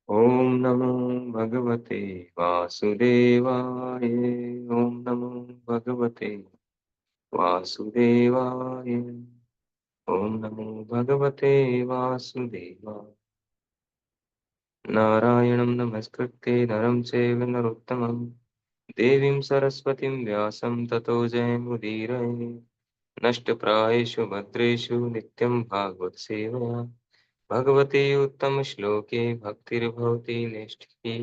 ओम नमो भगवते वासुदेवाय। ओम नमो भगवते वासुदेवाय। ओम नमो भगवते वासुदेवाय। नारायणं नमस्कृत्य नरं चैव नरोत्तमं देवीं सरस्वतीं व्यासं ततो जयमुदीरये। नष्टप्रायेषु भद्रेषु नित्यं भागवत सेवया भगवती उत्तमश्लोके भक्तिर्भवति नैष्ठिकी।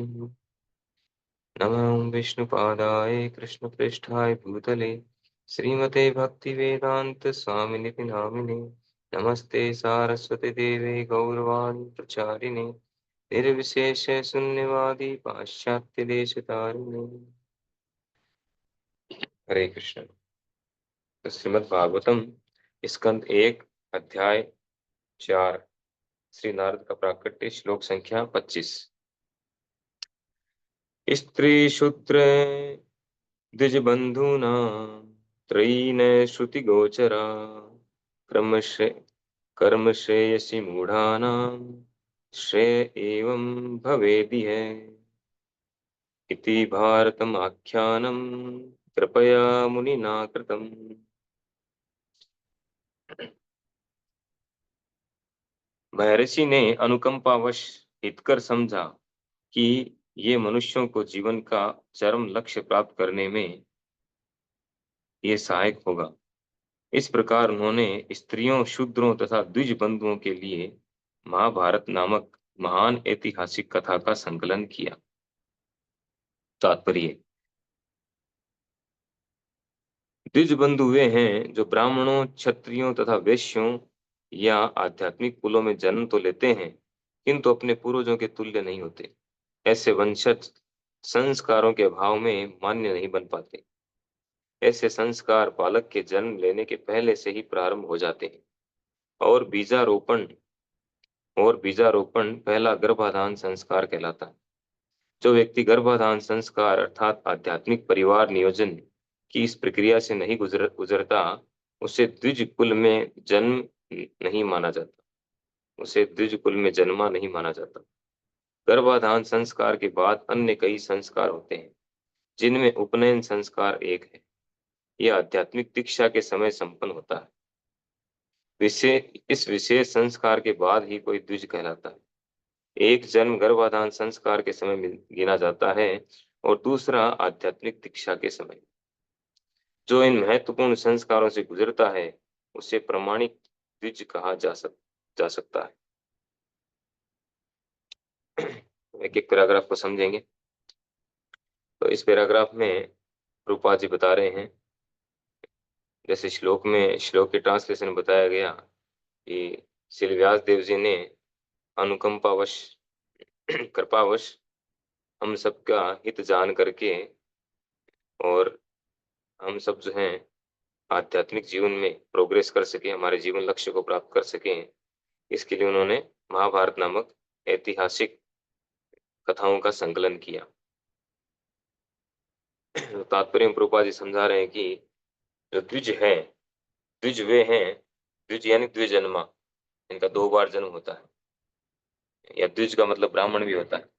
नमो विष्णुपादाय कृष्णपृष्ठाय भूतले श्रीमते भक्तिवेदांत स्वामिनिति नामिने। नमस्ते सारस्वती देवे गौरवाणी प्रचारिणे निर्विशेष शून्यवादी पाश्चात्य देश तारिणे। हरे कृष्ण। तो श्रीमद् भागवतम स्कंद 1 अध्याय 4 श्री नारद का प्राकट्य श्लोक संख्या 25। स्त्री शूद्र द्विजबंधूनां त्रयीन श्रुतिगोचरा कर्मश्रे कर्मश्रेयसि मूढानां श्रेय एवं भवेदिह इति भारतमाख्यानं कृपया मुनिना कृतम्। महर्षि ने अनुकंपावश हितकर समझा कि ये मनुष्यों को जीवन का चरम लक्ष्य प्राप्त करने में ये सहायक होगा। इस प्रकार उन्होंने स्त्रियों, शूद्रों तथा द्विज बंधुओं के लिए महाभारत नामक महान ऐतिहासिक कथा का संकलन किया। तात्पर्य। द्विज बंधु वे हैं जो ब्राह्मणों, क्षत्रियों तथा वैश्यों या आध्यात्मिक कुलों में जन्म तो लेते हैं किंतु अपने पूर्वजों के तुल्य नहीं होते। ऐसे वंशज संस्कारों के अभाव में मान्य नहीं बन पाते। ऐसे संस्कार बालक के जन्म लेने के पहले से ही प्रारंभ हो जाते हैं और बीजारोपण पहला गर्भाधान संस्कार कहलाता है। जो व्यक्ति गर्भाधान संस्कार अर्थात आध्यात्मिक परिवार नियोजन की इस प्रक्रिया से नहीं गुजरता उसे द्विज कुल में जन्म नहीं माना जाता उसे द्विज कुल में जन्मा नहीं माना जाता। गर्भाधान संस्कार के बाद अन्य कई संस्कार होते हैं जिनमें उपनयन संस्कार एक है। यह आध्यात्मिक दीक्षा के समय संपन्न होता है। इस विशेष संस्कार के बाद ही कोई द्विज कहलाता है। एक जन्म गर्भाधान संस्कार के समय गिना जाता है और दूसरा आध्यात्मिक दीक्षा के समय। जो इन महत्वपूर्ण संस्कारों से गुजरता है उसे प्रमाणिक द्विज कहा जा सकता है। एक एक पैराग्राफ को समझेंगे। तो इस पैराग्राफ में रूपा जी बता रहे हैं, जैसे श्लोक के ट्रांसलेशन में बताया गया कि श्री व्यास देव जी ने अनुकंपावश कृपावश हम सबका हित जान करके और हम सब जो हैं आध्यात्मिक जीवन में प्रोग्रेस कर सके, हमारे जीवन लक्ष्य को प्राप्त कर सकें, इसके लिए उन्होंने महाभारत नामक ऐतिहासिक कथाओं का संकलन किया। तो तात्पर्य में प्रभुपाद जी समझा रहे हैं कि जो द्विज है, द्विज वे हैं, द्विज यानी द्विजन्मा, इनका 2 बार जन्म होता है, या द्विज का मतलब ब्राह्मण भी होता है।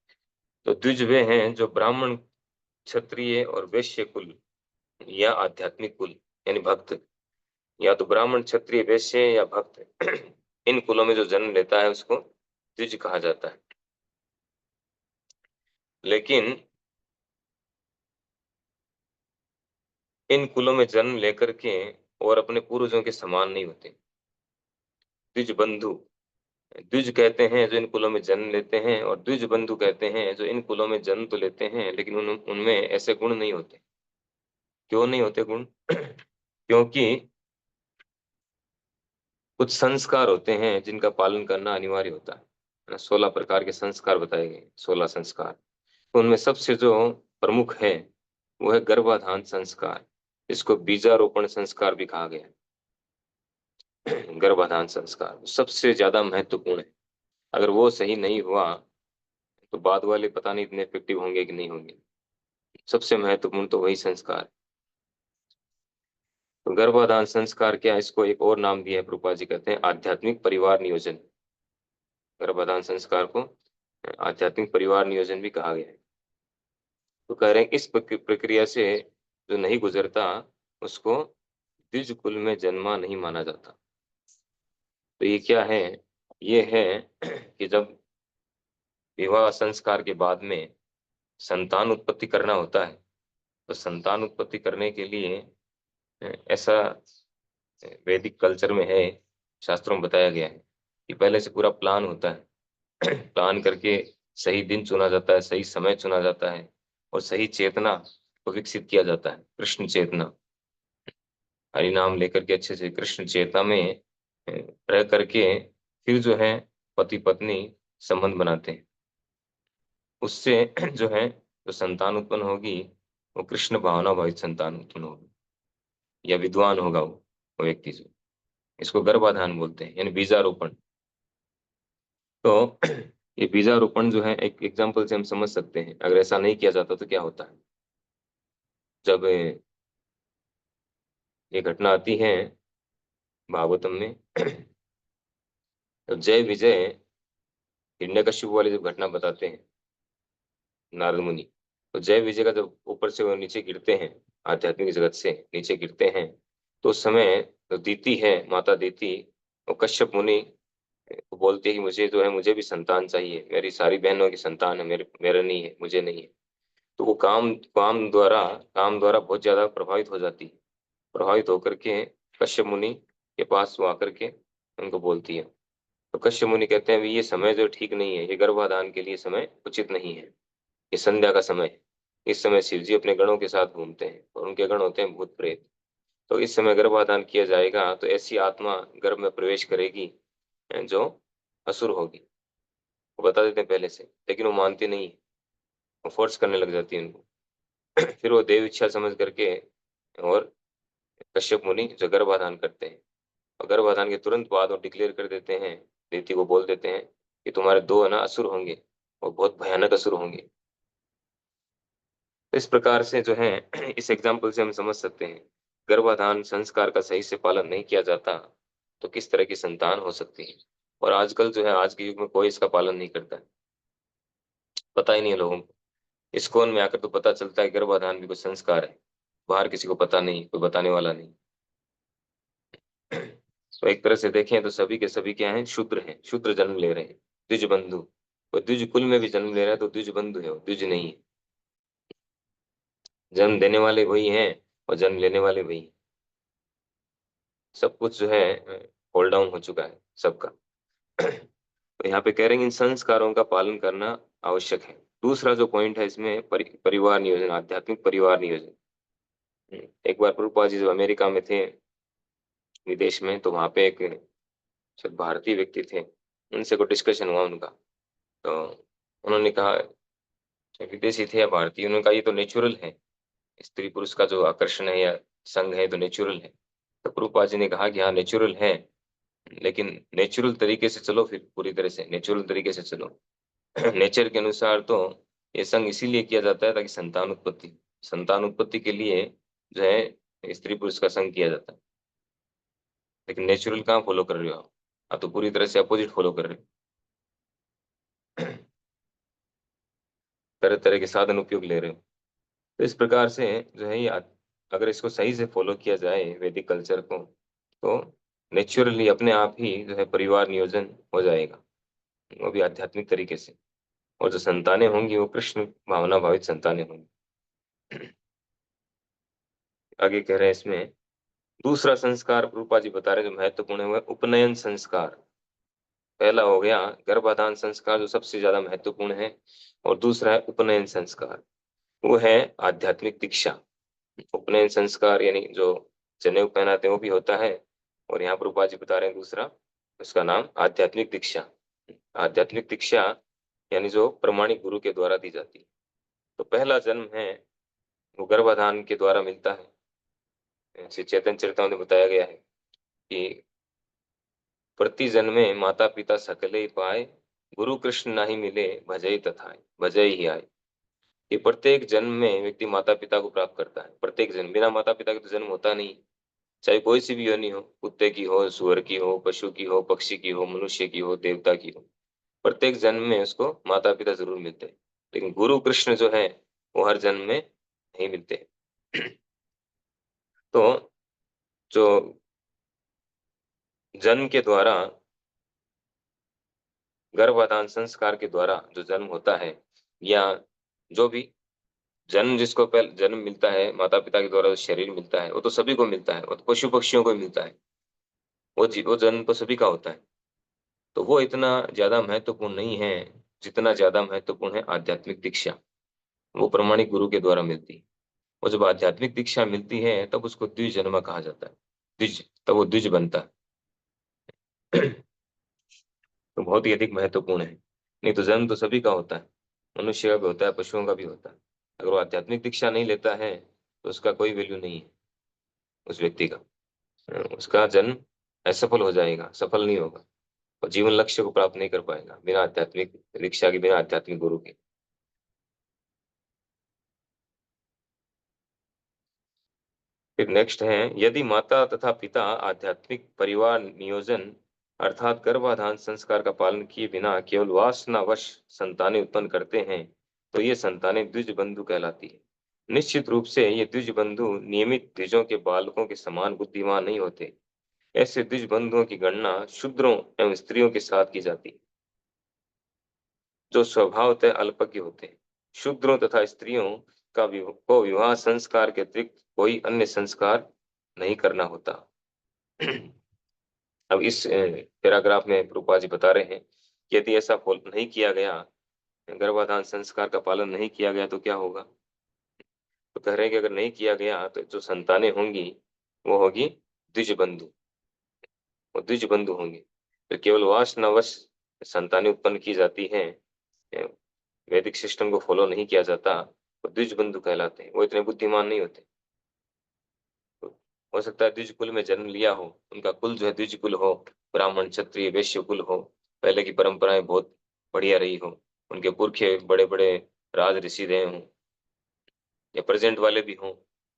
तो द्विज वे हैं जो ब्राह्मण, क्षत्रिय और वैश्य कुल या आध्यात्मिक कुल यानी भक्त, या तो ब्राह्मण, क्षत्रिय, वैश्य या भक्त, इन कुलों में जो जन्म लेता है उसको द्विज कहा जाता है। लेकिन इन कुलों में जन्म लेकर के और अपने पूर्वजों के समान नहीं होते। द्विज बंधु, द्विज कहते हैं जो इन कुलों में जन्म लेते हैं, और द्विज बंधु कहते हैं जो इन कुलों में जन्म तो लेते हैं लेकिन उनमें ऐसे गुण नहीं होते। क्यों नहीं होते गुण? क्योंकि कुछ संस्कार होते हैं जिनका पालन करना अनिवार्य होता है। 16 प्रकार के संस्कार बताए गए, 16 संस्कार। तो उनमें सबसे जो प्रमुख है वो है गर्भाधान संस्कार, इसको बीजारोपण संस्कार भी कहा गया है। गर्भाधान संस्कार सबसे ज्यादा महत्वपूर्ण है। अगर वो सही नहीं हुआ तो बाद वाले पता नहीं इतने इफेक्टिव होंगे कि नहीं होंगे। सबसे महत्वपूर्ण तो वही संस्कार है। तो गर्भाधान संस्कार क्या है, इसको एक और नाम दिया है प्रभुपाद जी, कहते हैं आध्यात्मिक परिवार नियोजन। गर्भाधान संस्कार को आध्यात्मिक परिवार नियोजन भी कहा गया है। तो कह रहे हैं इस प्रक्रिया से जो नहीं गुजरता उसको द्विज कुल में जन्मा नहीं माना जाता। तो ये क्या है? ये है कि जब विवाह संस्कार के बाद में संतान उत्पत्ति करना होता है, तो संतान उत्पत्ति करने के लिए ऐसा वैदिक कल्चर में है, शास्त्रों में बताया गया है कि पहले से पूरा प्लान होता है। प्लान करके सही दिन चुना जाता है, सही समय चुना जाता है, और सही चेतना को विकसित किया जाता है, कृष्ण चेतना। हरि नाम लेकर के अच्छे से कृष्ण चेतना में रह करके फिर जो है पति पत्नी संबंध बनाते हैं। उससे जो है जो संतान उत्पन्न होगी वो कृष्ण भावना भावित संतान उत्पन्न होगी, या विद्वान होगा वो व्यक्ति जो। इसको गर्भाधान बोलते हैं, यानी बीजारोपण। तो ये बीजारोपण जो है एक एग्जाम्पल से हम समझ सकते हैं, अगर ऐसा नहीं किया जाता तो क्या होता है। जब ये घटना आती है भागवतम में, तो जय विजय हिरण्यकशिपु वाली जब घटना बताते हैं नारद मुनि, तो जय विजय का जब ऊपर से वो नीचे गिरते हैं, आध्यात्मिक जगत से नीचे गिरते हैं, तो उस समय जो दीति है, माता दीति, वो कश्यप मुनि को बोलते हैं कि मुझे जो है मुझे भी संतान चाहिए, मेरी सारी बहनों की संतान है, मेरा नहीं है, मुझे नहीं है। तो वो काम द्वारा बहुत ज्यादा प्रभावित हो जाती है। प्रभावित होकर के कश्यप मुनि के पास वो आकर के उनको बोलती है। तो कश्यप मुनि कहते हैं भी ये समय जो ठीक नहीं है, ये गर्भाधान के लिए समय उचित नहीं है, ये संध्या का समय है। इस समय शिव जी अपने गणों के साथ घूमते हैं, और उनके गण होते हैं भूत प्रेत। तो इस समय गर्भाधान किया जाएगा तो ऐसी आत्मा गर्भ में प्रवेश करेगी जो असुर होगी। वो बता देते हैं पहले से, लेकिन वो मानती नहीं है, वो फोर्स करने लग जाती है उनको। फिर वो देव इच्छा समझ करके और कश्यप मुनि जो गर्भाधान करते हैं, और गर्भाधान के तुरंत बाद वो डिक्लेयर कर देते हैं, देवती को बोल देते हैं कि तुम्हारे दो है ना असुर होंगे, और बहुत भयानक असुर होंगे। तो इस प्रकार से जो है इस एग्जाम्पल से हम समझ सकते हैं, गर्भाधान संस्कार का सही से पालन नहीं किया जाता तो किस तरह की संतान हो सकती है। और आजकल जो है आज के युग में कोई इसका पालन नहीं करता है, पता ही नहीं है लोगों को। इस्कॉन में आकर तो पता चलता है गर्भाधान भी कोई संस्कार है, बाहर किसी को पता नहीं, कोई बताने वाला नहीं। तो एक तरह से देखें तो सभी के सभी क्या हैं, शूद्र हैं, शूद्र जन्म ले रहे हैं। द्विज बंधु, वो द्विज कुल में भी जन्म ले रहा है तो द्विज बंधु है, वो द्विज नहीं है। जन्म देने वाले वही हैं और जन्म लेने वाले वही हैं। सब कुछ जो है होल्ड डाउन हो चुका है सबका। तो यहाँ पे कह रहे हैं इन संस्कारों का पालन करना आवश्यक है। दूसरा जो पॉइंट है इसमें परिवार नियोजन, आध्यात्मिक परिवार नियोजन। एक बार प्रभुपाद जी जब अमेरिका में थे, विदेश में, तो वहां पे एक शायद भारतीय व्यक्ति थे, उनसे कोई डिस्कशन हुआ उनका। तो उन्होंने कहा, चाहे विदेशी थे या भारतीय, उन्होंने कहा ये तो नेचुरल है, स्त्री पुरुष का जो आकर्षण है या संग है तो नेचुरल है। तो प्रभुपाद जी ने कहा कि हाँ नेचुरल है, लेकिन नेचुरल तरीके से चलो, फिर पूरी तरह से नेचुरल तरीके से चलो। नेचर के अनुसार तो ये संग इसीलिए किया जाता है ताकि संतान उत्पत्ति के लिए जो है स्त्री पुरुष का संग किया जाता है। लेकिन नेचुरल कहाँ फॉलो कर रहे हो आप तो पूरी तरह से अपोजिट फॉलो कर रहे हो। तरह तरह के साधन उपयोग ले रहे हो। तो इस प्रकार से जो है ये अगर इसको सही से फॉलो किया जाए वैदिक कल्चर को, तो नेचुरली अपने आप ही जो है परिवार नियोजन हो जाएगा, वो भी आध्यात्मिक तरीके से। और जो संतानें होंगी वो कृष्ण भावना भावित संतानें होंगी। आगे कह रहे हैं इसमें, दूसरा संस्कार रूपा जी बता रहे हैं जो महत्वपूर्ण है वो है उपनयन संस्कार। पहला हो गया गर्भाधान संस्कार जो सबसे ज्यादा महत्वपूर्ण है, और दूसरा है उपनयन संस्कार, वो है आध्यात्मिक दीक्षा। उपनयन संस्कार यानी जो जनेऊ पहनाते हैं वो भी होता है, और यहाँ पर रूपा जी बता रहे हैं दूसरा, उसका नाम आध्यात्मिक दीक्षा। आध्यात्मिक दीक्षा यानी जो प्रमाणिक गुरु के द्वारा दी जाती है। तो पहला जन्म है वो गर्भाधान के द्वारा मिलता है। श्री चैतन्य चरितामृत में बताया गया है कि प्रति जन्मे माता पिता सकले पाए, गुरु कृष्ण नाही मिले भजई तथाय, भजई ही आए। ये प्रत्येक जन्म में व्यक्ति माता पिता को प्राप्त करता है। प्रत्येक जन्म, बिना माता पिता के तो जन्म होता नहीं। चाहे कोई सी भी योनि हो, कुत्ते की हो, सुअर की हो, पशु की हो, पक्षी की हो, मनुष्य की हो, देवता की हो, प्रत्येक जन्म में उसको माता पिता जरूर मिलते हैं, लेकिन गुरु कृष्ण जो है वो हर जन्म में नहीं मिलते। तो जो जन्म के द्वारा, गर्भाधान संस्कार के द्वारा जो जन्म होता है, या जो भी जन्म, जिसको पहले जन्म मिलता है माता पिता के द्वारा, जो शरीर मिलता है वो तो सभी को मिलता है, वो तो पशु पक्षियों को भी मिलता है, वो जन्म तो सभी का होता है। तो वो इतना ज्यादा महत्वपूर्ण नहीं है जितना ज्यादा महत्वपूर्ण है आध्यात्मिक दीक्षा। वो प्रामाणिक गुरु के द्वारा मिलती है। और जब आध्यात्मिक दीक्षा मिलती है तब उसको द्विज जन्म कहा जाता है। द्विज, तब वो द्विज बनता है। तो बहुत ही अधिक महत्वपूर्ण है। नहीं तो जन्म तो सभी का होता है, मनुष्य का भी होता है, पशुओं का भी होता है। अगर वो आध्यात्मिक दीक्षा नहीं लेता है तो उसका कोई वैल्यू नहीं है उस व्यक्ति का। उसका जन्म असफल हो जाएगा, सफल नहीं होगा, और जीवन लक्ष्य को प्राप्त नहीं कर पाएगा बिना आध्यात्मिक दीक्षा के, बिना आध्यात्मिक गुरु के। फिर नेक्स्ट है, यदि माता तथा पिता आध्यात्मिक परिवार नियोजन अर्थात गर्भाधान संस्कार का पालन किए बिना केवल वासनावश संतानें उत्पन्न करते हैं, तो ये संतानें द्विज बंधु कहलाती है। निश्चित रूप से ये द्विज बंधु नियमित द्विजों के बालकों के समान बुद्धिमान नहीं होते। ऐसे द्विज बंधुओं की गणना शूद्रों एवं स्त्रियों के साथ की जाती है, जो स्वभावतः अल्पज्ञ होते हैं। शूद्रों तथा स्त्रियों को विवाह संस्कार के अतिरिक्त कोई अन्य संस्कार नहीं करना होता। अब इस पैराग्राफ में प्रभुपाद जी बता रहे हैं कि यदि ऐसा फॉलो नहीं किया गया, गर्भाधान संस्कार का पालन नहीं किया गया तो क्या होगा। तो कह रहे हैं कि अगर नहीं किया गया तो जो संतानें होंगी वो होगी द्विज बंधु, वो द्विज बंधु होंगे। तो केवल वासनावश संतानें उत्पन्न की जाती हैं, वैदिक सिस्टम को फॉलो नहीं किया जाता, वो द्विज बंधु कहलाते हैं। वो इतने बुद्धिमान नहीं होते। तो हो सकता है द्विज कुल में जन्म लिया हो, उनका कुल जो है द्विज कुल हो, ब्राह्मण क्षत्रिय वैश्य कुल हो, पहले की परंपराएं बहुत बढ़िया रही हो, उनके पुरखे बड़े बड़े राज ऋषि रहे हों, या प्रेजेंट वाले भी हों।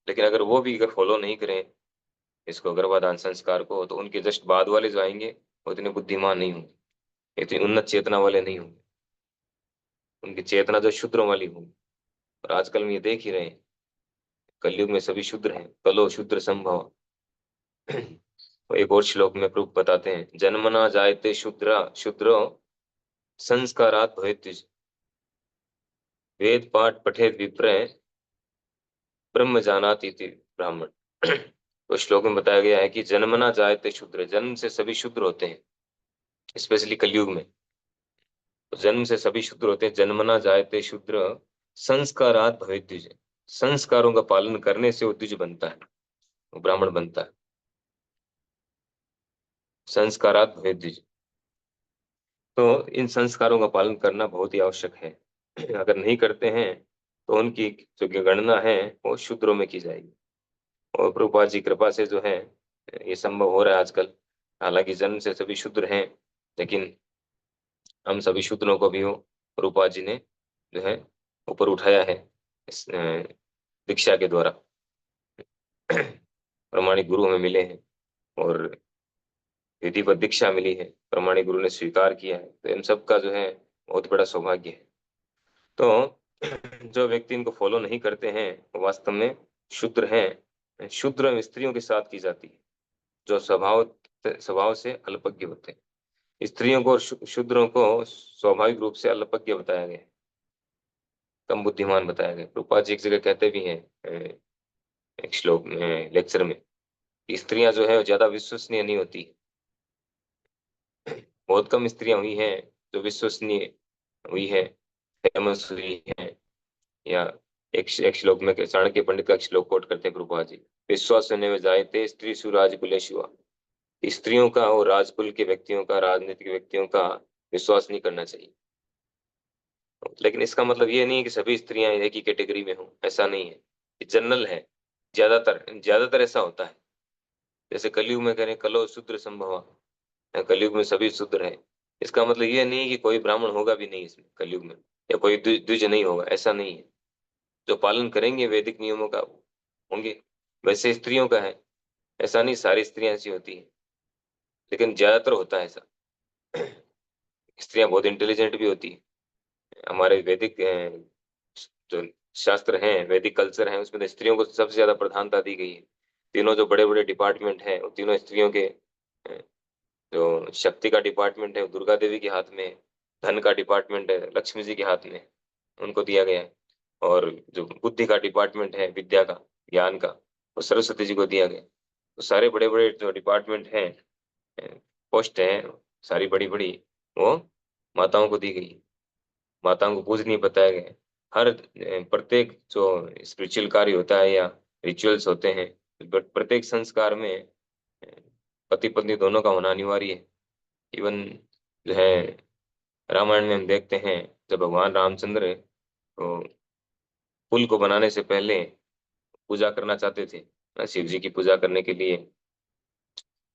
लेकिन अगर वो भी अगर फॉलो नहीं करें इसको, गर्भाधान संस्कार को, तो उनके जस्ट बाद वाले जो आएंगे वो इतने बुद्धिमान नहीं होंगे, इतनी उन्नत चेतना वाले नहीं होंगे। उनकी चेतना जो शूद्रों वाली होगी। और आजकल में ये देख ही रहे हैं, कलयुग में सभी शूद्र हैं, कलो शूद्र संभव। तो एक और श्लोक में प्रभु बताते हैं, जन्मना जायते शूद्र शूद्रो संस्कारात भवेत् द्विज। वेद पाठ पठेत विप्र ब्रह्म जानाति इति ब्राह्मण। तो श्लोक में बताया गया है कि जन्मना जायते शूद्र, जन्म से सभी शूद्र होते हैं, स्पेशली कलयुग में। तो जन्म से सभी शूद्र होते हैं। जन्मना जायते शूद्र संस्कारात भवेत् द्विज, संस्कारों का पालन करने से वो द्विज बनता है, वो ब्राह्मण बनता है। संस्कारात भवेत् द्विज, तो इन संस्कारों का पालन करना बहुत ही आवश्यक है। अगर नहीं करते हैं तो उनकी जो गणना है वो शूद्रों में की जाएगी। और प्रभुपाद जी कृपा से जो है ये संभव हो रहा है आजकल। हालांकि जन्म से सभी शूद्र हैं, लेकिन हम सभी शूद्रों को भी वो प्रभुपाद जी ने जो है ऊपर उठाया है इस दीक्षा के द्वारा। प्रमाणिक गुरु हमें मिले हैं, और विधिवत दीक्षा मिली है, प्रमाणिक गुरु ने स्वीकार किया है, तो इन सब का जो है बहुत बड़ा सौभाग्य है। तो जो व्यक्ति इनको फॉलो नहीं करते हैं वो वास्तव में शूद्र हैं। शूद्र एवं स्त्रियों के साथ की जाती है, जो स्वभाव से अल्पज्ञ होते हैं। स्त्रियों को और शूद्रों को स्वाभाविक रूप से अल्पज्ञ बताया गया है, कम बुद्धिमान बताया गया। प्रभुपाद जी एक जगह कहते भी हैं एक श्लोक में, लेक्चर में, कि स्त्रियां जो है वो ज्यादा विश्वसनीय नहीं होती। बहुत कम स्त्रियां हुई हैं जो विश्वसनीय हुई है, फेमस हुई है। या एक श्लोक में चाणक्य पंडित का एक श्लोक कोट करते हैं प्रभुपाद जी, विश्वास में जायते स्त्री सुराज कुलेशुआ। स्त्रियों का और राजकुल के व्यक्तियों का, राजनीतिक व्यक्तियों का विश्वास नहीं करना चाहिए। लेकिन इसका मतलब ये नहीं है कि सभी स्त्रियां एक ही कैटेगरी में हों, ऐसा नहीं है, ये जनरल है। ज्यादातर ज्यादातर ऐसा होता है। जैसे कलयुग में करें कलो शूद्र संभवा, कलयुग में सभी शूद्र है। इसका मतलब ये नहीं है कि कोई ब्राह्मण होगा भी नहीं इसमें कलयुग में, या कोई द्विज नहीं होगा, ऐसा नहीं है। जो पालन करेंगे वैदिक नियमों का होंगे। वैसे स्त्रियों का है, ऐसा नहीं सारी स्त्रियां ऐसी होती हैं, लेकिन ज्यादातर होता है ऐसा। स्त्रियां बहुत इंटेलिजेंट भी होती है। हमारे वैदिक जो शास्त्र हैं, वैदिक कल्चर है, उसमें तो स्त्रियों को सबसे ज्यादा प्रधानता दी गई है। तीनों जो बड़े बड़े डिपार्टमेंट हैं वो तीनों स्त्रियों के। जो शक्ति का डिपार्टमेंट है वो दुर्गा देवी के हाथ में, धन का डिपार्टमेंट है लक्ष्मी जी के हाथ में, उनको दिया गया है। और जो बुद्धि का डिपार्टमेंट है, विद्या का, ज्ञान का, वो सरस्वती जी को दिया गया। तो सारे बड़े बड़े जो डिपार्टमेंट हैं, पोस्ट हैं, सारी बड़ी बड़ी, वो माताओं को दी गई। माताओं को पूजनीय बताया गया है। हर प्रत्येक जो स्पिरिचुअल कार्य होता है या रिचुअल्स होते हैं, प्रत्येक संस्कार में पति पत्नी दोनों का होना अनिवार्य है। इवन जो है रामायण में हम देखते हैं, जब भगवान रामचंद्र तो पुल को बनाने से पहले पूजा करना चाहते थे, शिव जी की पूजा करने के लिए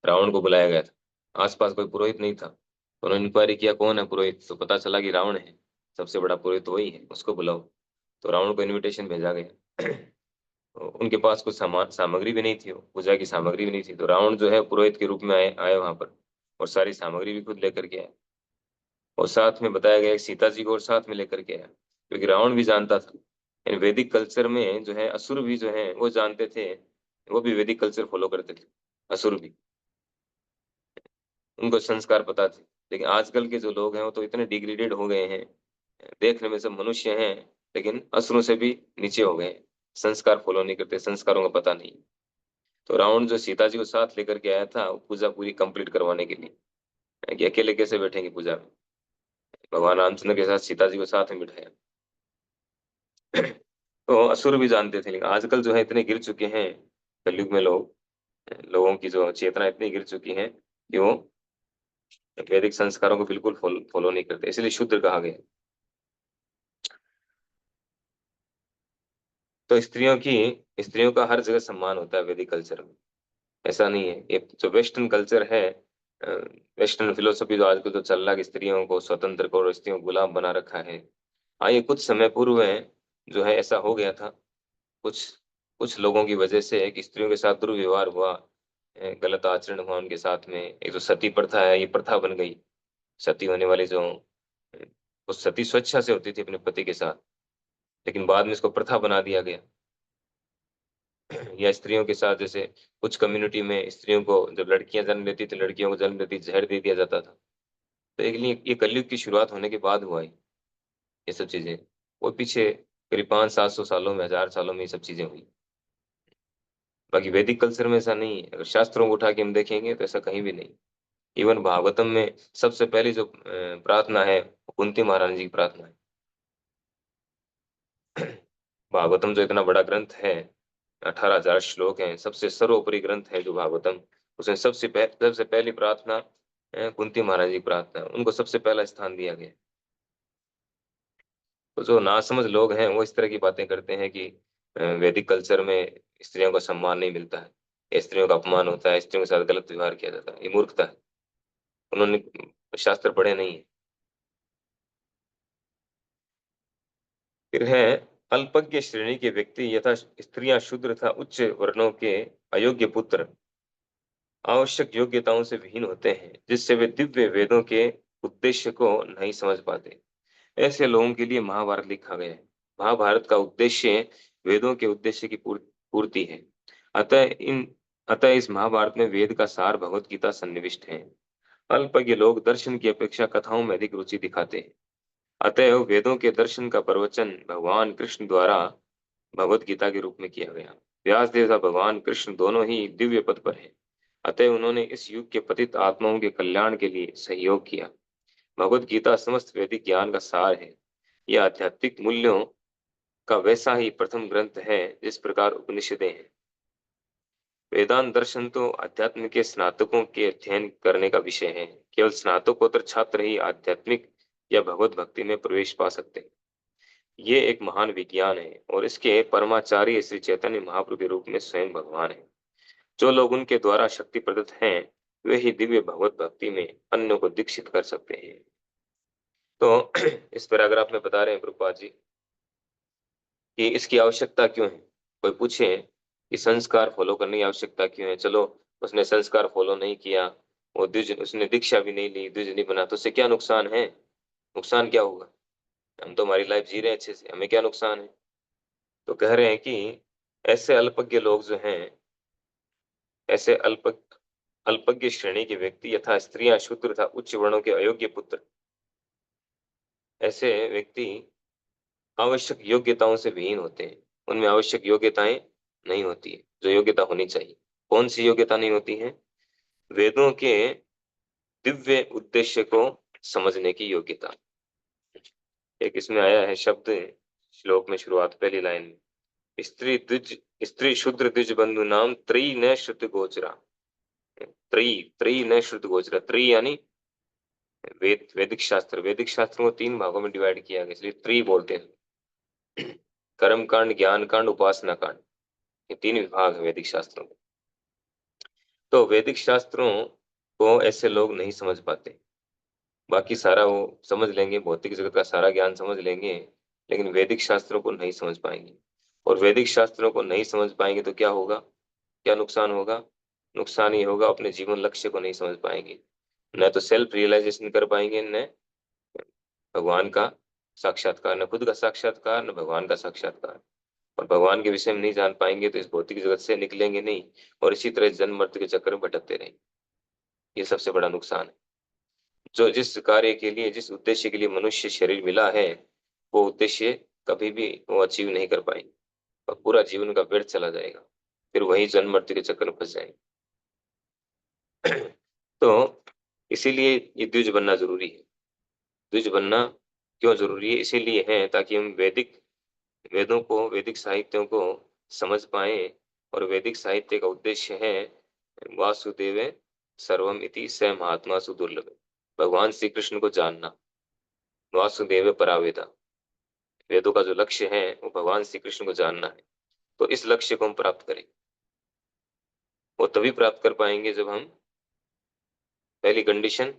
रावण को बुलाया गया था। आसपास कोई पुरोहित नहीं था, तो उन्होंने इंक्वायरी किया कौन है पुरोहित, तो पता चला कि रावण है, सबसे बड़ा पुरोहित वही है, उसको बुलाओ। तो रावण को इनविटेशन भेजा गया। तो उनके पास कुछ सामान सामग्री भी नहीं थी, वो पूजा की सामग्री भी नहीं थी, तो रावण जो है पुरोहित के रूप में आए आए वहां पर, और सारी सामग्री भी खुद लेकर के आए। और साथ में बताया गया कि सीता जी को और साथ में लेकर के आया, क्योंकि रावण भी जानता था। इन वैदिक कल्चर में जो है असुर भी जो है वो जानते थे, वो भी वैदिक कल्चर फॉलो करते थे, असुर भी, उनको संस्कार पता थे। लेकिन आजकल के जो लोग हैं वो तो इतने डिग्रेडेड हो गए हैं, देखने में सब मनुष्य हैं लेकिन असुरों से भी नीचे हो गए हैं। संस्कार फॉलो नहीं करते, संस्कारों का पता नहीं। तो रावण जो सीता जी को साथ लेकर के आया था वो पूजा पूरी कंप्लीट करवाने के लिए, कि अकेले कैसे बैठेंगे पूजा में, भगवान रामचंद्र के साथ सीता जी को साथ में बिठाया। तो असुर भी जानते थे, लेकिन आजकल जो है इतने गिर चुके हैं कलयुग में लोग, लोगों की जो चेतना इतनी गिर चुकी है कि वो वैदिक संस्कारों को बिल्कुल फॉलो नहीं करते, इसलिए शूद्र कहा गया। तो स्त्रियों का हर जगह सम्मान होता है वैदिक कल्चर में। ऐसा नहीं है, ये जो वेस्टर्न कल्चर है, वेस्टर्न फिलोसफी जो आजकल जो चल रहा है कि स्त्रियों को स्वतंत्र करो और स्त्रियों को गुलाम बना रखा है। हाँ, ये कुछ समय पूर्व है जो है ऐसा हो गया था, कुछ कुछ लोगों की वजह से, कि स्त्रियों के साथ दुर्व्यवहार हुआ, गलत आचरण हुआ उनके साथ में। एक जो सती प्रथा है, ये प्रथा बन गई। सती होने वाली जो वो सती स्वेच्छा से होती थी अपने पति के साथ, लेकिन बाद में इसको प्रथा बना दिया गया। या स्त्रियों के साथ जैसे कुछ कम्युनिटी में स्त्रियों को, जब लड़कियां जन्म लेती थी, लड़कियों को जन्म लेती जहर दे दिया जाता था। तो एक लिए ये कलयुग की शुरुआत होने के बाद हुआ है ये सब चीजें। वो पीछे करीब 500-700 सालों में, 1000 सालों में ये सब चीजें हुई। बाकी वैदिक कल्चर में ऐसा नहीं है, अगर शास्त्रों को उठा के हम देखेंगे तो ऐसा कहीं भी नहीं। इवन भागवतम में सबसे पहली जो प्रार्थना है वो कुंती महारानी जी की प्रार्थना है। भागवतम जो इतना बड़ा ग्रंथ है, 18,000 श्लोक हैं, सबसे सर्वोपरि ग्रंथ है जो भागवतम, उसमें सबसे पहली प्रार्थना कुंती महाराज जी की प्रार्थना है, उनको सबसे पहला स्थान दिया गया। तो जो नासमझ लोग हैं वो इस तरह की बातें करते हैं कि वैदिक कल्चर में स्त्रियों को सम्मान नहीं मिलता है, या स्त्रियों का अपमान होता है, स्त्रियों के साथ गलत व्यवहार किया जाता है, ये मूर्खता है। उन्होंने शास्त्र पढ़े नहीं है। फिर है, अल्पज्ञ श्रेणी के व्यक्ति यथा स्त्रियां शूद्र तथा उच्च वर्णों के अयोग्य पुत्र आवश्यक योग्यताओं से विहीन होते हैं, जिससे वे दिव्य वेदों के उद्देश्य को नहीं समझ पाते। ऐसे लोगों के लिए महाभारत लिखा गया है। महाभारत का उद्देश्य वेदों के उद्देश्य की पूर्ति है। अतः इन अतः इस महाभारत में वेद का सार भगवत गीता सन्निविष्ट है। अल्पज्ञ लोग दर्शन की अपेक्षा कथाओं में अधिक रुचि दिखाते हैं। अतएव वेदों के दर्शन का प्रवचन भगवान कृष्ण द्वारा भगवत गीता के रूप में किया गया। व्यास देव तथा भगवान कृष्ण दोनों ही दिव्य पद पर हैं। अतः उन्होंने इस युग के पतित आत्माओं के कल्याण के लिए सहयोग किया। भगवत गीता समस्त वैदिक ज्ञान का सार है। यह आध्यात्मिक मूल्यों का वैसा ही प्रथम ग्रंथ है जिस प्रकार उपनिषदें हैं। वेदांत दर्शन तो अध्यात्म के स्नातकों के अध्ययन करने का विषय है। केवल स्नातकोत्तर छात्र ही आध्यात्मिक या भगवत भक्ति में प्रवेश पा सकते हैं। ये एक महान विज्ञान है और इसके परमाचार्य श्री चैतन्य महाप्रभु के रूप में स्वयं भगवान है। जो लोग उनके द्वारा शक्ति प्रदत्त हैं, वे ही दिव्य भगवत भक्ति में अन्यों को दीक्षित कर सकते हैं। तो इस पैराग्राफ में बता रहे हैं प्रभुपाद जी कि इसकी आवश्यकता क्यों है। कोई पूछे कि संस्कार फॉलो करने की आवश्यकता क्यों है, चलो उसने संस्कार फॉलो नहीं किया, वो द्विज, उसने दीक्षा भी नहीं ली, द्विज नहीं बना, तो उससे क्या नुकसान है? नुकसान क्या होगा? हम तो हमारी लाइफ जी रहे हैं अच्छे से, हमें क्या नुकसान है? तो कह रहे हैं कि ऐसे अल्पज्ञ लोग जो हैं, ऐसे अल्पज्ञ श्रेणी के व्यक्ति यथा स्त्रियां, शूद्र तथा उच्च वर्णों के अयोग्य पुत्र, ऐसे व्यक्ति आवश्यक योग्यताओं से विहीन होते हैं। उनमें आवश्यक योग्यताएं नहीं होती है, जो योग्यता होनी चाहिए। कौन सी योग्यता नहीं होती है? वेदों के दिव्य उद्देश्य को समझने की योग्यता। एक इसमें आया है शब्द, श्लोक में शुरुआत पहली लाइन में, स्त्री शूद्र द्विज बंधु नाम त्रयी न श्रुत गोचरा। त्रयी, त्रयी न श्रुत गोचरा, त्रयी यानी वैदिक शास्त्र, वैदिक शास्त्रों को तीन भागों में डिवाइड किया गया, इसलिए त्रयी बोलते हैं। कर्म कांड, ज्ञान कांड, उपासना कांड, ये तीन विभाग है वैदिक शास्त्रों में। तो वैदिक शास्त्रों को ऐसे लोग नहीं समझ पाते। बाकी सारा वो समझ लेंगे, भौतिक जगत का सारा ज्ञान समझ लेंगे, लेकिन वैदिक शास्त्रों को नहीं समझ पाएंगे। और वैदिक शास्त्रों को नहीं समझ पाएंगे तो क्या होगा? क्या नुकसान होगा? नुकसान ये होगा, अपने जीवन लक्ष्य को नहीं समझ पाएंगे, न तो सेल्फ रियलाइजेशन कर पाएंगे, न भगवान का साक्षात्कार, न खुद का साक्षात्कार, न भगवान का साक्षात्कार। और भगवान के विषय में नहीं जान पाएंगे तो इस भौतिक जगत से निकलेंगे नहीं, और इसी तरह जन्म मृत्यु के चक्कर में भटकते रहेंगे। ये सबसे बड़ा नुकसान है। जो जिस कार्य के लिए, जिस उद्देश्य के लिए मनुष्य शरीर मिला है, वो उद्देश्य कभी भी वो अचीव नहीं कर पाएंगे, और पूरा जीवन का व्यर्थ चला जाएगा, फिर वही जन्म मृत्यु के चक्कर में फंस जाएंगे। तो इसीलिए ये द्विज बनना जरूरी है। द्विज बनना क्यों जरूरी है? इसीलिए है ताकि हम वेदों को, वैदिक साहित्यों को समझ पाए। और वैदिक साहित्य का उद्देश्य है वासुदेव सर्वम इति स महात्मा सुदुर्लभ, भगवान श्री कृष्ण को जानना। वासुदेव परावेदा, वेदों का जो लक्ष्य है वो भगवान श्री कृष्ण को जानना है। तो इस लक्ष्य को हम प्राप्त करें, वो तभी प्राप्त कर पाएंगे जब हम, पहली कंडीशन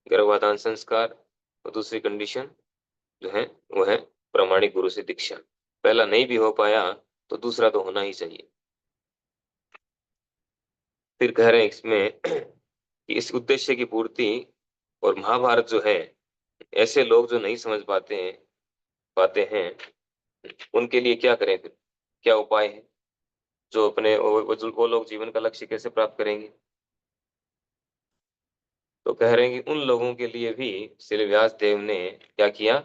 गर्भाधान संस्कार, और दूसरी कंडीशन जो है वो है प्रामाणिक गुरु से दीक्षा। पहला नहीं भी हो पाया तो दूसरा तो होना ही चाहिए। फिर कह रहे हैं इसमें कि इस उद्देश्य की पूर्ति, और महाभारत जो है, ऐसे लोग जो नहीं समझ पाते हैं उनके लिए क्या करें फिर? क्या उपाय है? जो अपने वो लोग जीवन का लक्ष्य कैसे प्राप्त करेंगे? तो कह रहे हैं कि उन लोगों के लिए भी श्री व्यास देव ने क्या किया?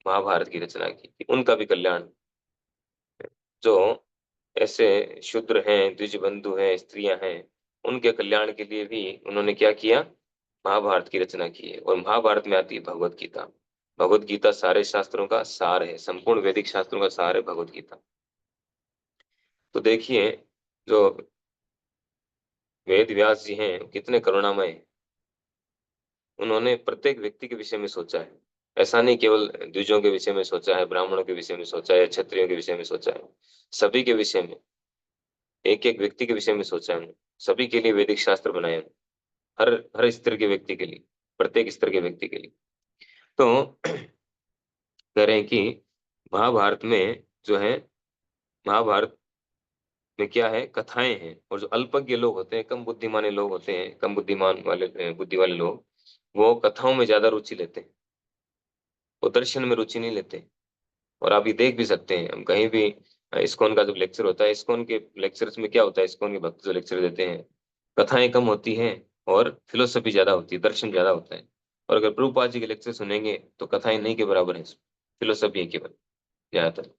महाभारत की रचना की, कि उनका भी कल्याण। जो ऐसे शूद्र हैं, द्विज बंधु हैं, स्त्रियां हैं, उनके कल्याण के लिए भी उन्होंने क्या किया? महाभारत की रचना की है। और महाभारत में आती है भगवत गीता। भगवत गीता सारे शास्त्रों का सार है, संपूर्ण वैदिक शास्त्रों का सार है भगवत गीता। तो देखिए, जो वेद व्यास जी हैं कितने करुणामय हैं। उन्होंने प्रत्येक व्यक्ति के विषय में सोचा है। ऐसा नहीं केवल द्विजों के विषय में सोचा है, ब्राह्मणों के विषय में सोचा है, क्षत्रियों के विषय में सोचा है, सभी के विषय में, एक एक व्यक्ति के विषय में सोचा है उन्होंने। सभी के लिए वैदिक शास्त्र बनाए हैं, हर हर स्तर के व्यक्ति के लिए, प्रत्येक स्तर के व्यक्ति के लिए। तो कह रहे हैं कि महाभारत में जो है, महाभारत में क्या है? कथाएं हैं। और जो अल्पज्ञ लोग होते हैं, कम बुद्धिमानी लोग होते हैं, कम बुद्धिमान वाले बुद्धि वाले लोग, वो कथाओं में ज्यादा रुचि लेते हैं, वो दर्शन में रुचि नहीं लेते। और आप ये देख भी सकते हैं, हम कहीं भी इस्कॉन का जब लेक्चर होता है, इस्कॉन के लेक्चर्स में क्या होता है, इस्कॉन के भक्त जो लेक्चर देते हैं, कथाएं कम होती हैं और फिलोसफी ज्यादा होती है, दर्शन ज्यादा होता है। और अगर प्रभुपाद जी के लेक्चर सुनेंगे तो कथाएं नहीं के बराबर है, फिलोसफी है केवल ज्यादातर।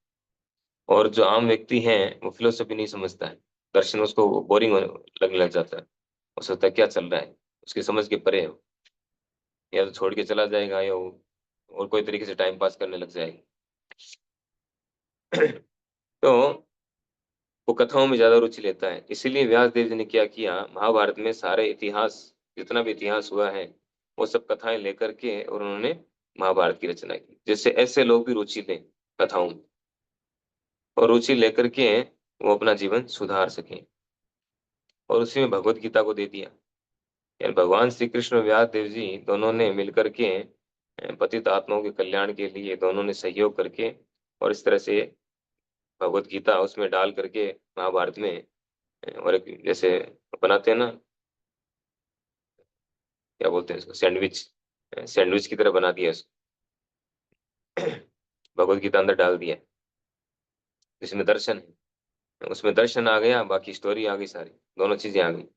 और जो आम व्यक्ति है वो फिलोसफी नहीं समझता है, दर्शन उसको बोरिंग लगने लग जाता है, हो सकता है क्या चल रहा है उसकी समझ के परे है वो। या तो छोड़ के चला जाएगा, या वो और कोई तरीके से टाइम पास करने लग जाएगा। तो वो कथाओं में ज्यादा रुचि लेता है। इसीलिए व्यास देव जी ने क्या किया, महाभारत में सारे इतिहास, जितना भी इतिहास हुआ है, वो सब कथाएं लेकर के और उन्होंने महाभारत की रचना की, जिससे ऐसे लोग भी रुचि लें कथाओं में, और रुचि लेकर के वो अपना जीवन सुधार सकें। और उसी में भगवत गीता को दे दिया। यानी भगवान श्री कृष्ण और व्यास देव जी दोनों ने मिलकर के पतित आत्माओं के कल्याण के लिए दोनों ने सहयोग करके, और इस तरह से भगवत गीता उसमें डाल करके महाभारत में, और एक जैसे बनाते हैं ना, क्या बोलते हैं इसको, सैंडविच, सैंडविच की तरह बना दिया उसको, भगवत गीता अंदर डाल दिया, जिसमें दर्शन है, उसमें दर्शन आ गया, बाकी स्टोरी आ गई सारी, दोनों चीजें आ गई।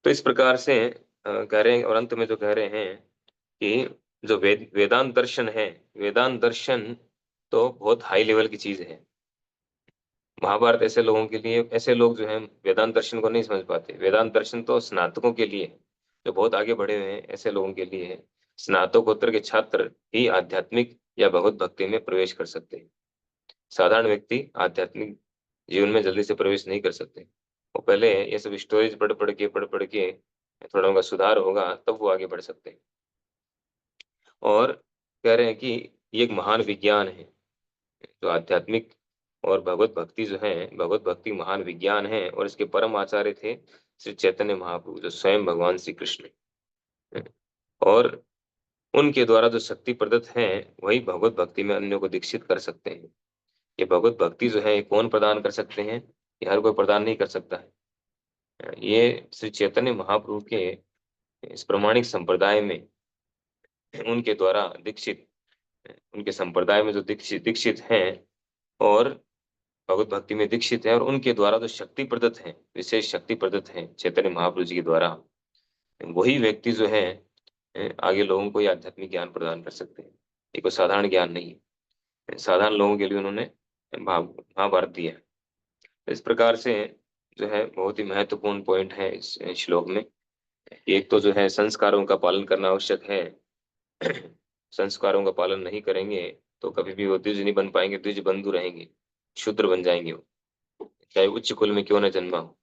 तो इस प्रकार से कह रहे हैं, और अंत में जो कह रहे हैं कि जो वेदांत दर्शन है, वेदांत दर्शन तो बहुत हाई लेवल की चीज है। महाभारत ऐसे लोगों के लिए, ऐसे लोग जो हैं वेदांत दर्शन को नहीं समझ पाते। वेदांत दर्शन तो स्नातकों के लिए है, जो बहुत आगे बढ़े हुए हैं ऐसे लोगों के लिए है। स्नातकोत्तर के छात्र ही आध्यात्मिक या भगवत भक्ति में प्रवेश कर सकते हैं। साधारण व्यक्ति आध्यात्मिक जीवन में जल्दी से प्रवेश नहीं कर सकते। वो पहले ये सब स्टोरीज पढ़ पढ़ के थोड़ा उनका सुधार होगा, तब वो आगे बढ़ सकते हैं। और कह रहे हैं कि ये एक महान विज्ञान है, जो आध्यात्मिक और भगवत भक्ति जो है, भगवत भक्ति महान विज्ञान है। और इसके परम आचार्य थे श्री चैतन्य महाप्रभु, जो स्वयं भगवान श्री कृष्ण हैं। और उनके द्वारा जो शक्ति प्रदत्त है, वही भगवत भक्ति में अन्यों को दीक्षित कर सकते हैं। ये भगवत भक्ति जो है, ये कौन प्रदान कर सकते हैं? ये हर कोई प्रदान नहीं कर सकता है। ये श्री चैतन्य महाप्रभु के इस प्रमाणिक संप्रदाय में उनके द्वारा दीक्षित, उनके संप्रदाय में जो दीक्षित दीक्षित हैं और भगवत भक्ति में दीक्षित है, और उनके द्वारा जो शक्ति प्रदत्त है, विशेष शक्ति प्रदत्त है चैतन्य महाप्रभु जी के द्वारा, वही व्यक्ति जो है आगे लोगों को ये आध्यात्मिक ज्ञान प्रदान कर सकते हैं। ये कोई साधारण ज्ञान नहीं है, साधारण लोगों के लिए उन्होंने महाभारत दिया है। तो इस प्रकार से जो है बहुत ही महत्वपूर्ण पॉइंट है इस श्लोक में। एक तो जो है संस्कारों का पालन करना आवश्यक है। संस्कारों का पालन नहीं करेंगे तो कभी भी वो द्विज नहीं बन पाएंगे, द्विज बंधु रहेंगे, शूद्र बन जाएंगे वो, चाहे उच्च कुल में क्यों न जन्मा हो।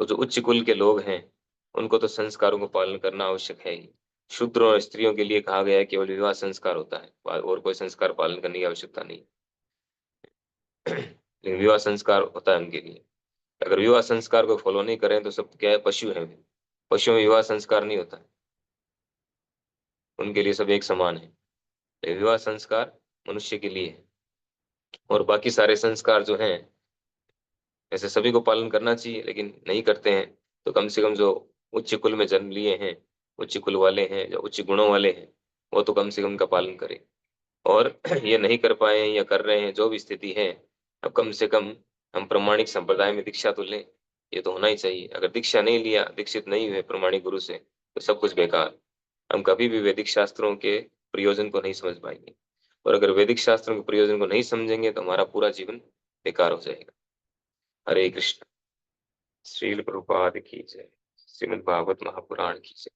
तो जो उच्च कुल के लोग हैं, उनको तो संस्कारों को पालन करना आवश्यक है ही। शूद्र और स्त्रियों के लिए कहा गया है केवल विवाह संस्कार होता है, और कोई संस्कार पालन करने की आवश्यकता नहीं। लेकिन विवाह संस्कार होता है उनके लिए। अगर विवाह संस्कार को फॉलो नहीं करें तो सब क्या है, पशु है वे। पशुओं में विवाह संस्कार नहीं होता है, उनके लिए सब एक समान है। लेकिन विवाह संस्कार मनुष्य के लिए है। और बाकी सारे संस्कार जो हैं, ऐसे सभी को पालन करना चाहिए, लेकिन नहीं करते हैं। तो कम से कम जो उच्च कुल में जन्म लिए हैं, उच्च कुल वाले हैं, जो उच्च गुणों वाले हैं, वो तो कम से कम उनका पालन करें। और ये नहीं कर पाए हैं या कर रहे हैं, जो भी स्थिति है, अब कम से कम हम प्रमाणिक संप्रदाय में दीक्षा तो लें। ये तो होना ही चाहिए। अगर दीक्षा नहीं लिया, दीक्षित नहीं हुए प्रमाणिक गुरु से, तो सब कुछ बेकार। हम कभी भी वैदिक शास्त्रों के प्रयोजन को नहीं समझ पाएंगे। और अगर वैदिक शास्त्रों के प्रयोजन को नहीं समझेंगे तो हमारा पूरा जीवन बेकार हो जाएगा। हरे कृष्ण। श्रील प्रभुपाद की जय। श्रीमद् भागवत महापुराण की जय।